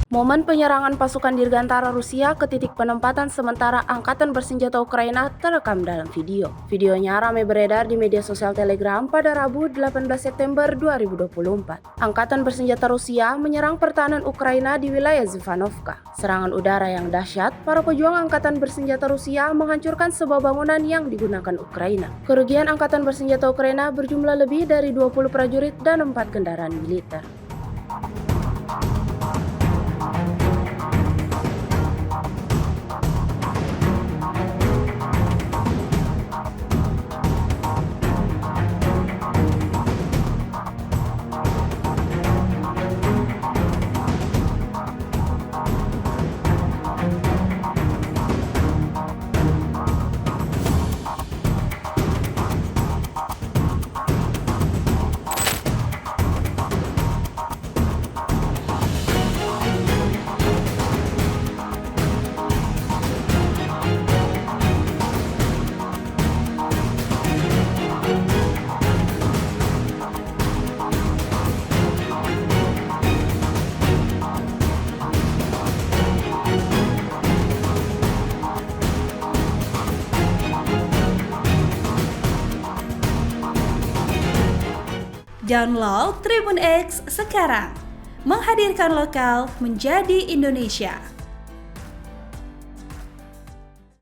Momen penyerangan pasukan Dirgantara Rusia ke titik penempatan sementara Angkatan Bersenjata Ukraina terekam dalam video. Videonya ramai beredar di media sosial Telegram pada Rabu 18 September 2024. Angkatan Bersenjata Rusia menyerang pertahanan Ukraina di wilayah Zivanovka. Serangan udara yang dahsyat, para pejuang Angkatan Bersenjata Rusia menghancurkan sebuah bangunan yang digunakan Ukraina. Kerugian Angkatan Bersenjata Ukraina berjumlah lebih dari 20 prajurit dan 4 kendaraan militer. Download Tribun X sekarang, menghadirkan lokal menjadi Indonesia.